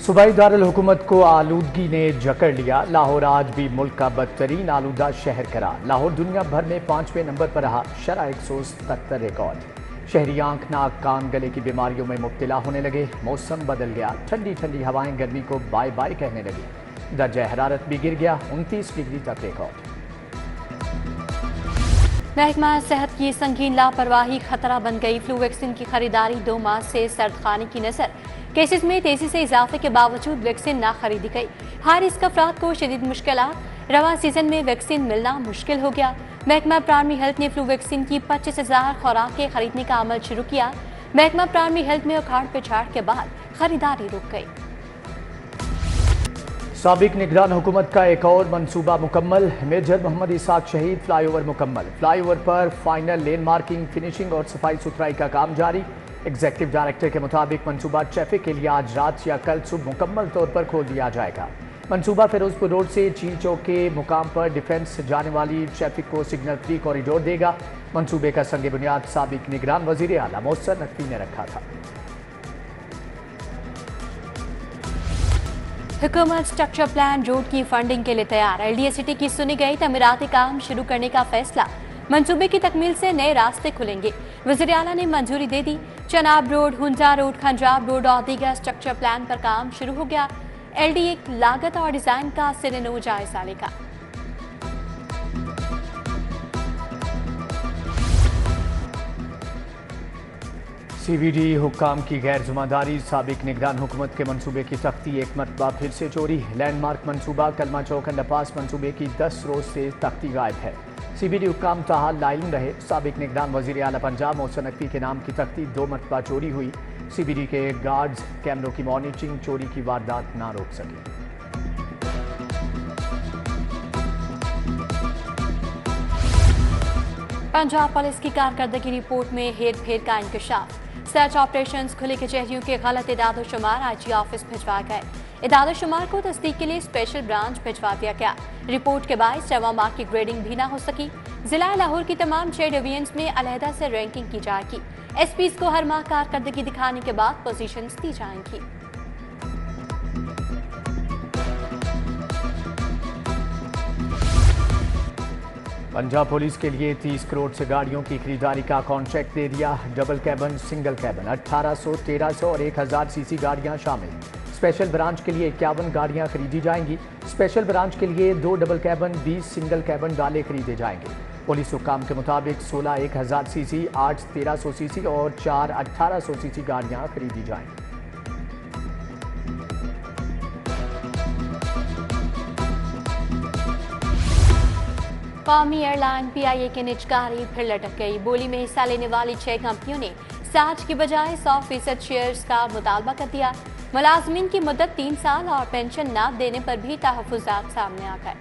सूबाई दारुल-हुकूमत को आलूदगी ने जकड़ लिया। लाहौर आज भी मुल्क का बदतरीन आलूदा शहर करार। लाहौर दुनिया भर में 5वें नंबर पर रहा, शरह 177 रिकॉर्ड। शहरी आंख, नाक, कान, गले की बीमारियों में मुब्तला होने लगे। मौसम बदल गया, ठंडी ठंडी हवाएं गर्मी को बाय बाय कहने लगी। दर्जा हरारत भी गिर गया, 29 डिग्री तक रिकॉर्ड। महकमा सेहत की संगीन लापरवाही खतरा बन गई। फ्लू वैक्सीन की खरीदारी 2 माह से सर्द खाने की नजर। केसेस में तेजी से इजाफे के बावजूद वैक्सीन ना खरीदी गई। हाई रिस्क अफराद को शदीद मुश्किलात। रवा सीजन में वैक्सीन मिलना मुश्किल हो गया। महकमा प्राइमरी हेल्थ ने फ्लू वैक्सीन की 25,000 खुराकें खरीदने का अमल शुरू किया। महकमा प्राइमरी हेल्थ में उखाड़ पिछाड़ के बाद खरीदारी रुक गई। साबिक निगरान हुकूमत का एक और मंसूबा मुकम्मल। मेजर मोहम्मद इसाक शहीद फ्लाईओवर मुकम्मल। फ्लाईओवर पर फाइनल लेन मार्किंग, फिनिशिंग और सफाई सुथराई का काम जारी। एग्जीक्यूटिव डायरेक्टर के मुताबिक मंसूबा ट्रैफिक के लिए आज रात या कल सुबह मुकम्मल तौर पर खोल दिया जाएगा। मंसूबा फिरोजपुर रोड से चील चौक के मुकाम पर डिफेंस जाने वाली ट्रैफिक को सिग्नल फ्री कॉरिडोर देगा। मंसूबे का संग बुनियाद साबिक निगरान वजीर आला मोहसिन नकवी ने रखा था। हुकूमत स्ट्रक्चर प्लान रोड की फंडिंग के लिए तैयार। LDA सिटी की सुनी गई तमीराती काम शुरू करने का फैसला। मंसूबे की तकमील से नए रास्ते खुलेंगे। वज़ीर आला ने मंजूरी दे दी। चनाब रोड, हुंजा रोड, खंजाब रोड और दीगर स्ट्रक्चर प्लान पर काम शुरू हो गया। LDA लागत और डिजाइन का सिरे-नो जायजा लेगा। CBD हुक्काम की गैर जिम्मेदारी। साबिक निगरान हुकूमत के मंसूबे की तख्ती एक मरतबा फिर से चोरी। लैंडमार्क मंसूबा कलमा चौक अंडरपास मंसूबे की 10 रोज से तख्ती गायब है। CBD हुक्काम ताहाल लाइल रहे। साबिक निगरान वजीर आला पंजाब मोहसिन नकवी के नाम की तख्ती 2 मरतबा चोरी हुई। CBD के गार्ड्स कैमरों की मॉनिटरिंग चोरी की वारदात ना रोक सकी। पंजाब पुलिस की कारकर्दगी रिपोर्ट में हेर फेर का इंकशाफ। सर्च ऑपरेशंस, खुले कचहरियों के गलत इदाद शुमार IG ऑफिस भिजवा गए। इदाद शुमार को तस्दीक के लिए स्पेशल ब्रांच भिजवा दिया गया। रिपोर्ट के बायस रवा माह की ग्रेडिंग भी ना हो सकी। जिला लाहौर की तमाम 6 डिवीजन्स में अलहदा से रैंकिंग की जाएगी। SPs को हर माह कारकर्दगी दिखाने के बाद पोजीशंस दी जाएंगी। पंजाब पुलिस के लिए 30 करोड़ से गाड़ियों की खरीदारी का कॉन्ट्रैक्ट दे दिया। डबल कैबन, सिंगल कैबन 1800, 1300 और 1000 सीसी गाड़ियां शामिल। स्पेशल ब्रांच के लिए 51 गाड़ियां खरीदी जाएंगी। स्पेशल ब्रांच के लिए 2 डबल कैबन, 20 सिंगल कैबन डाले खरीदे जाएंगे। पुलिस हुक्काम के मुताबिक 16 1000 सीसी, 8 1300 सीसी और 4 1800 सीसी गाड़ियां खरीदी जाएंगी। कौमी एयरलाइन PIA की निजकारी फिर लटक गई। बोली में हिस्सा लेने वाली 6 कंपनियों ने 60 की बजाय 100% शेयर्स का मुतालबा कर दिया। मुलाजमीन की मुद्दत 3 साल और पेंशन न देने पर भी तहफ़्फ़ुज़ात सामने आ गए।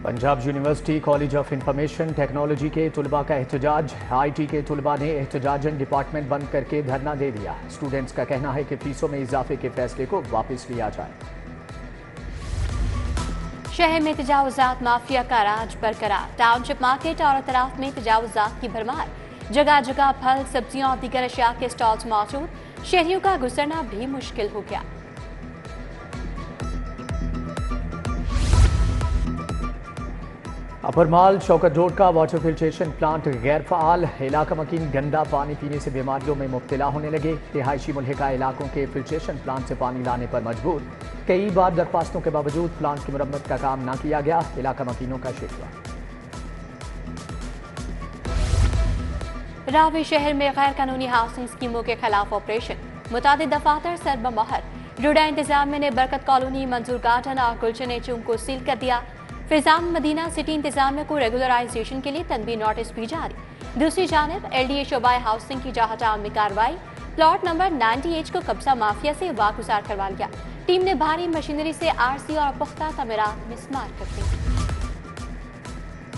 Punjab university college of information technology के तुलबा का एहतजाज। IT के तुलबा ने एहतजाजन डिपार्टमेंट बंद करके धरना दे दिया। स्टूडेंट्स का कहना है कि फीसों में इजाफे के फैसले को वापस लिया जाए। शहर में तजावुजात माफिया का राज बरकरार। टाउनशिप मार्केट और अतराफ में तजावुजात की भरमार। जगह जगह फल, सब्जियां और दीगर अशिया के स्टॉल्स मौजूद। शहरियों का गुजरना भी मुश्किल हो गया। अपर माल शौकत रोड का वाटर फिल्ट्रेशन प्लांट गैर फ़ाल। इलाका मकीन गंदा पानी पीने से बीमारियों में मुब्तला होने लगे। रिहायशी मुल्हिका इलाकों के फिल्ट्रेशन प्लांट से पानी लाने पर मजबूर। कई बार दरख्वास्तों के बावजूद प्लांट की मुरम्मत का काम ना किया गया। इलाका मकीनों का शिकवा। रावी शहर में गैर कानूनी हाउसिंग स्कीमों के खिलाफ ऑपरेशन। मुतादिद दफातर सरबमोहर। रुडा इंतजामिया ने बरकत कॉलोनी, मंजूर गार्डन और गुलशन एचूम को सील कर दिया। फिजान मदीना सिटी इंतजामिया को रेगुलराइजेशन के लिए तनबीह नोटिस भी जारी। दूसरी जानिब LDA शोबाए हाउसिंग की जाहटाउन में कार्रवाई। प्लॉट नंबर 90H को कब्जा माफिया से वागुजार करवा लिया। टीम ने भारी मशीनरी से RC और पुख्ता तमीरात मिसमार कर दी।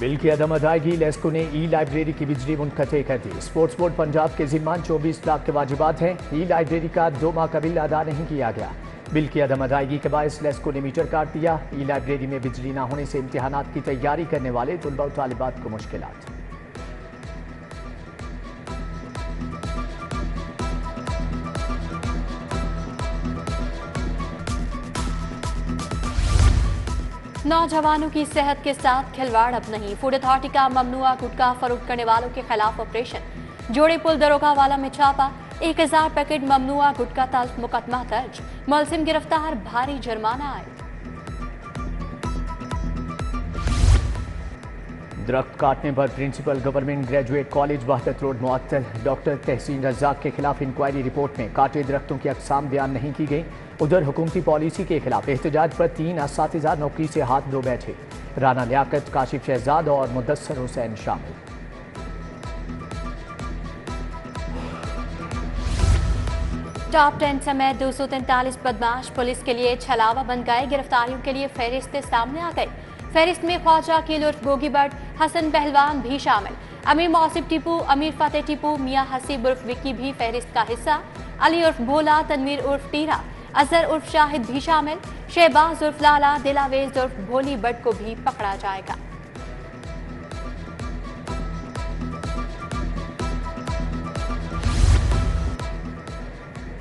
बिल की अदम अदायगी। लेस्को ने E-लाइब्रेरी की बिजली मुनक़ते कर दी। स्पोर्ट्स बोर्ड पंजाब के ज़िम्मान 24 लाख के वाजिबात हैं। E-लाइब्रेरी का 2 माह का बिल अदा नहीं किया गया। बिल की अदम अदायगी के बायस लेस्को ने मीटर काट दिया। E-लाइब्रेरी में बिजली न होने से इम्तिहानात की तैयारी करने वाले तुलबा और तालिबात को मुश्किलात। नौजवानों की सेहत के साथ खिलवाड़ अब नहीं। फूड अथॉरिटी का ममनुआ गुटखा फरोख्त करने वालों के खिलाफ ऑपरेशन। जोड़े पुल दरोगा वाला में छापा, 1000 पैकेट ममनुआ गुटखा तल्फ, मुकदमा दर्ज। मुलजिम गिरफ्तार, भारी जुर्माना आए। दरख्त काटने पर principal government graduate college Wahdat road मुअत्तल। डॉक्टर तहसीन रज़ाक के खिलाफ इंक्वायरी रिपोर्ट में काटे दरख्तों की अक़साम बयान नहीं की गई। उधर हुकूमती पॉलिसी के खिलाफ एहतजाज पर 3 असातिज़ा नौकरी से हाथ धो बैठे। राना लियाकत, काशिफ शहजाद और मुदस्सर हुसैन शामिल। टॉप 10 समेत 243 बदमाश पुलिस के लिए छलावा बन गए। गिरफ्तारियों के लिए फहरिस्तें सामने आ गई। फहरिस्त में ख्वाजा अकील उर्फ गोगी भट्ट, हसन पहलवान भी शामिल। अमीर मौसिफ टीपू, अमीर फतेह टीपू, मियां हसीब उर्फ विक्की भी फहरिस्त का हिस्सा। अली उर्फ भोला, तनवीर उर्फ टीरा, अजहर उर्फ शाहिद भी शामिल। शहबाज उर्फ लाला, दिलावेज उर्फ भोली भट्ट को भी पकड़ा जाएगा।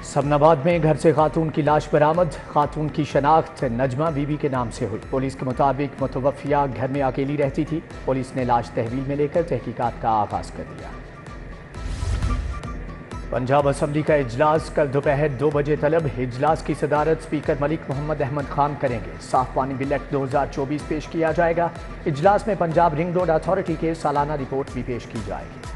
समनाबाद में घर से खातून की लाश बरामद। खातून की शनाख्त नजमा बीबी के नाम से हुई। पुलिस के मुताबिक मुतवफ़िया घर में अकेली रहती थी। पुलिस ने लाश तहवील में लेकर तहकीकात का आगाज कर दिया। पंजाब असम्बली का इजलास कल दोपहर 2 बजे तलब। इजलास की सदारत स्पीकर मलिक मोहम्मद अहमद खान करेंगे। साफ पानी बिल एक्ट 2024 पेश किया जाएगा। इजलास में पंजाब रिंग रोड अथॉरिटी के सालाना रिपोर्ट भी पेश की जाएगी।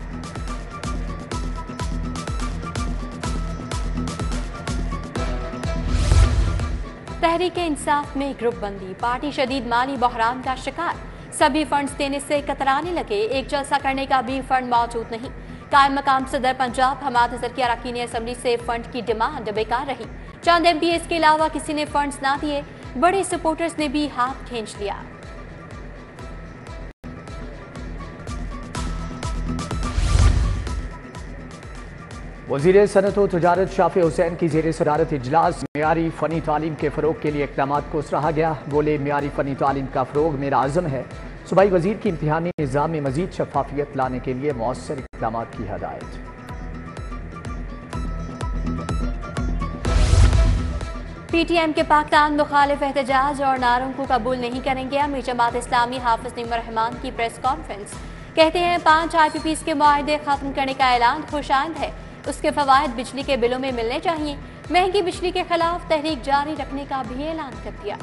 तहरीके इंसाफ में ग्रुप बंदी, पार्टी शदीद माली बहरान का शिकार। सभी फंड्स देने से कतराने लगे। एक जलसा करने का भी फंड मौजूद नहीं। कायम मकाम सदर पंजाब हमाद अजहर की अरकान असम्बली से फंड की डिमांड बेकार रही। चंद MPs के अलावा किसी ने फंड्स ना दिए। बड़े सपोर्टर्स ने भी हाथ खींच लिया। वज़ीर सनअत व तजारत शाफी हुसैन की ज़ेर सदारत इजलास। मियारी फ़नी तालीम के फ़रोग के लिए इक़दाम को सराहा गया। बोले, मियारी फ़नी तालीम का फ़रोग मेरा आज़म है। सूबाई वज़ीर की इम्तिहानी निज़ाम में मज़ीद शफ़ाफ़ियत लाने के लिए मौसर इक़दाम की हदायत। PTM के पाकिस्तान मुखालिफ एहतजाज और नारों को कबूल नहीं करेंगे। अमीर जमात इस्लामी हाफिज निमर रहमान की प्रेस कॉन्फ्रेंस। कहते हैं 5 IPPs के मुआहदे खत्म करने का ऐलान खुशाइंद है। उसके फवायद बिजली के बिलों में मिलने चाहिए। महंगी बिजली के खिलाफ तहरीक जारी रखने का भी ऐलान कर दिया।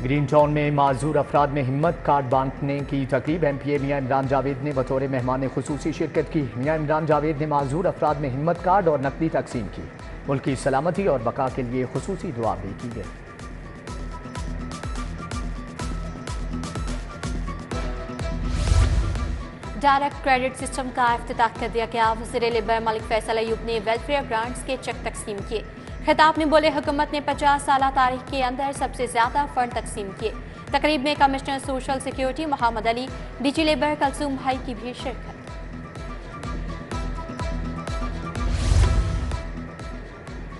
ग्रीन टाउन में माजूर अफराद में हिम्मत कार्ड बांटने की तकरीब। MPA मियां इमरान जावेद ने बतौर मेहमान खुसूसी शिरकत की। मियां इमरान जावेद ने माजूर अफराद में हिम्मत कार्ड और नकदी तकसीम की। मुल्क की सलामती और बका के लिए खुसूसी दुआ भी की गई। डायरेक्ट क्रेडिट सिस्टम का इफ्तिताह कर दिया गया। वज़ीर लेबर मलिक फैसल अयूब ने वेलफेयर ग्रांट्स के चेक तकसीम किए। खिताब में बोले, हुकूमत ने 50 साल तारीख के अंदर सबसे ज्यादा फंड तकसीम किए। तकरीब में commissioner social security Mohammad Ali, DG labour Kalsoom भाई की भी शिरकत।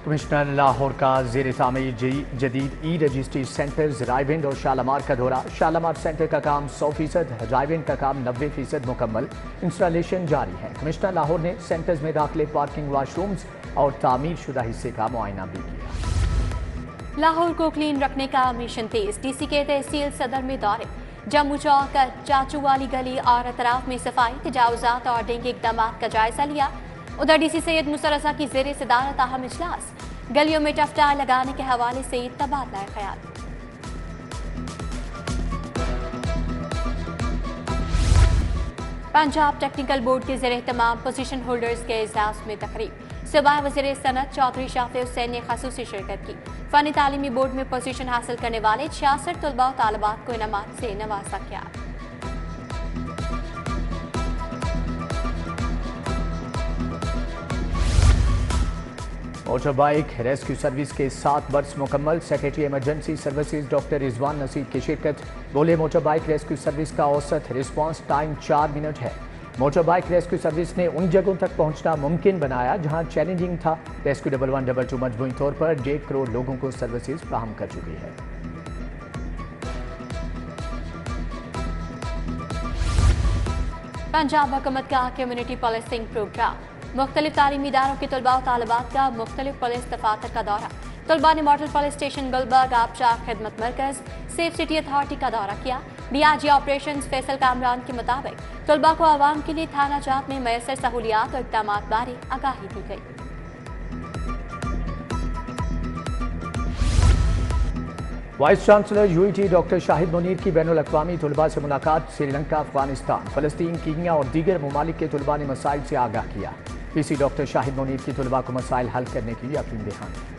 कमिश्नर लाहौर का ज़ेर तामीर जदीद E-रजिस्ट्री सेंटर्स रायविंड और शालामार का दौरा। शालामार सेंटर का काम 100%, रायविंड का काम 90% मुकम्मल। इंस्टॉलेशन जारी है। कमिश्नर लाहौर ने सेंटर्स में दाखिले, पार्किंग, वाशरूम्स और तामीर शुदा हिस्से का मुआयना भी किया। लाहौर को क्लीन रखने का मिशन तेज। DC के तहसील सदर में दौरे। जम्मू चौक, चाचू वाली गली और अतराफ में सफाई, तजावुजात और डेंगू इकदाम का जायजा लिया। उधर DC सैयद मुसा रज़ा की ज़ेर सदारत अहम इजलास। गलियों में टफ्टार लगाने के हवाले से तबादला ख्याल। पंजाब टेक्निकल बोर्ड के ज़ेर तमाम पोजीशन होल्डर्स के इजलास में तकरीब। सूबाई वज़ीर सनअत चौधरी शाफी हुसैन ने ख़ुसूसी शिरकत की। फ़नी तालीमी बोर्ड में पोजीशन हासिल करने वाले 66 तलबा और तालिबात को इनामात से नवाजा गया। मोटर बाइक रेस्क्यू सर्विस के 7 वर्ष मुकम्मल। Secretary emergency services doctor Rizwan Naseer की शिरकत। बोले, मोटर बाइक रेस्क्यू सर्विस का औसत रिस्पांस टाइम 4 मिनट है। मोटर बाइक रेस्क्यू सर्विस ने उन जगहों तक पहुंचना मुमकिन बनाया जहां चैलेंजिंग था। रेस्क्यू 1112 मजमूई तौर पर 1.5 करोड़ लोगों को सर्विसेज फराहम कर चुकी है। पंजाब हुकूमत का कम्युनिटी पॉलिसिंग प्रोग्राम। मुख्तलिफ तालीमी इदारों के तलबा और तालिबात का मुख्तलिफ पुलिस दफातर का दौरा। तलबा ने मॉडल पुलिस स्टेशन गुलबर्ग, आबशार खिदमत मरकज, सेफ सिटी अथॉरिटी का दौरा किया। डीआईजी ऑपरेशन फैसल कामरान के मुताबिक तलबा को आवाम के लिए थाना जात में मैसर सहूलियात और इक़दामात बारे आगाही दी गई। Vice chancellor UET doctor Shahid Munir की बैनुल अक़वामी तलबा से मुलाकात। श्रीलंका, अफगानिस्तान, फ़लस्तीन, कीनिया और दीगर ममालिक के तलबा ने मसाइल से आगाह किया। पीसी डॉक्टर शाहिद मुनीर की तलबा को मसाइल हल करने की यकीन दहानी।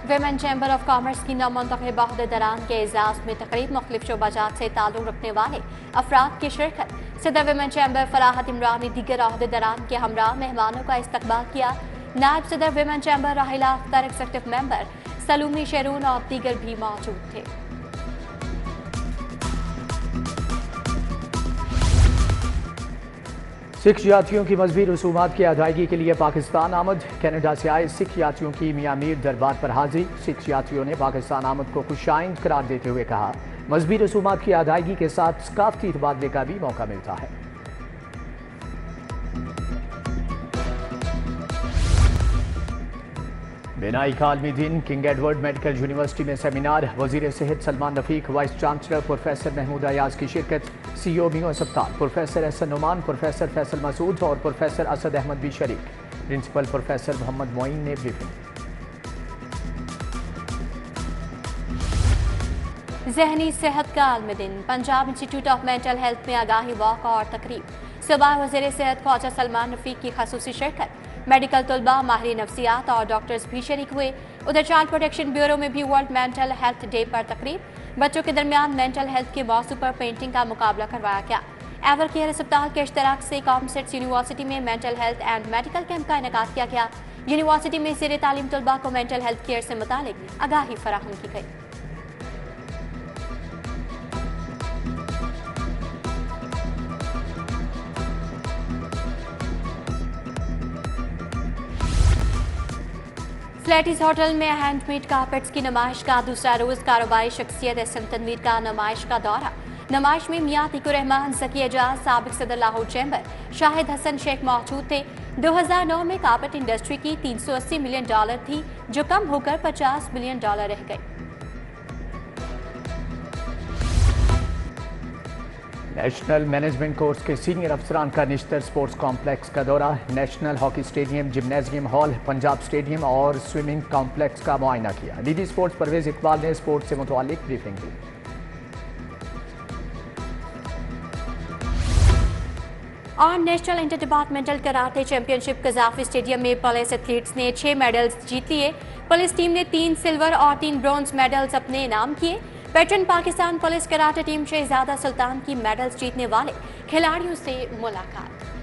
विमेन चैम्बर ऑफ कॉमर्स की नामुंतखब अहदेदारान के एजाज में तकरीब मुख्तलिफ शोबाजात से ताल्लुक़ रखने वाले अफराद की शिरकत। सदर विमेन चैम्बर फराहत इमरान ने दीगर अहदेदारान के हमरा मेहमानों का इस्तकबाल किया। नायब सदर विमेन चैम्बर राहिला अख्तर, एग्जीक्यूटिव मेंबर सलूमी शेरून और दीगर भी मौजूद थे। सिख यात्रियों की मजहबी रसूमात की अदायगी के लिए पाकिस्तान आमद। कनाडा से आए सिख यात्रियों की मियां मीर दरबार पर हाजिरी। सिख यात्रियों ने पाकिस्तान आमद को खुशाइंद करार देते हुए कहा, मजहबी रसूमात की अदायगी के साथ सकाफती तबादले का भी मौका मिलता है। बिनाई का आलमी दिन। किंग एडवर्ड मेडिकल यूनिवर्सिटी में सेमिनार। वजीर सेहत Salman Rafique, vice chancellor professor Mahmood Ayaz की शिरकत। सीईओ मियो अस्पताल प्रोफेसर एहसन नुमान, प्रोफेसर फैसल मसूद और प्रोफेसर असद अहमद भी शरीक। प्रिंसिपल प्रोफेसर मोहम्मद मोइन ने ब्रीफिंग। ज़हनी सेहत का आलमी दिन। Punjab institute of mental health में आगाही वॉक और तकरीब। सुबह वज़ीर सेहत ख्वाजा सलमान रफीक की खसूसी शिरकत। मेडिकल तलबा, माहिर नफ्सियात और डॉक्टर्स भी शरीक हुए। उधर चाइल्ड प्रोटेक्शन ब्यूरो में भी वर्ल्ड मेंटल हेल्थ डे पर तकरीब। बच्चों के दरमियान मेंटल हेल्थ के मौजू पर पेंटिंग का मुकाबला करवाया गया। एवर केयर अस्पताल के इश्तराक से कॉमसेट्स यूनिवर्सिटी में mental health and medical camp का इनेकाद किया गया। यूनिवर्सिटी में ज़ेर तालीम तलबा को मेंटल हेल्थ केयर से मुतालिक आगाही फराहम की गई। फ्लैटिस होटल में हैंडमेड कारपेट्स की नुमाइश का दूसरा रोज कारोबारी शख्सियत एहसन तनवीर का नुमाइश का दौरा। नुमाइश में मियां अतीकुर रहमान, ज़की एजाज, साबिक सदर लाहौर चैम्बर शाहिद हसन शेख मौजूद थे। 2009 में कारपेट इंडस्ट्री की $380 मिलियन थी, जो कम होकर $50 बिलियन रह गई। नेशनल मैनेजमेंट कोर्स के सीनियर अफसरान का निश्तर स्पोर्ट्स कॉम्प्लेक्स का दौरा। National hockey stadium, gymnasium hall, Punjab stadium और स्विमिंग कॉम्प्लेक्स का मुआयना किया। डीडी स्पोर्ट्स परवेज इकबाल ने स्पोर्ट्स से मुतालिक ब्रीफिंग दी। और national inter departmental karate championship Gaddafi stadium में पुलिस एथलीट्स ने 6 मेडल्स जीत लिए। पुलिस टीम ने 3 सिल्वर और 3 ब्रॉन्ज मेडल्स अपने इनाम किए। Veteran Pakistan police karate team Shahzada Sultan की मेडल्स जीतने वाले खिलाड़ियों से मुलाकात।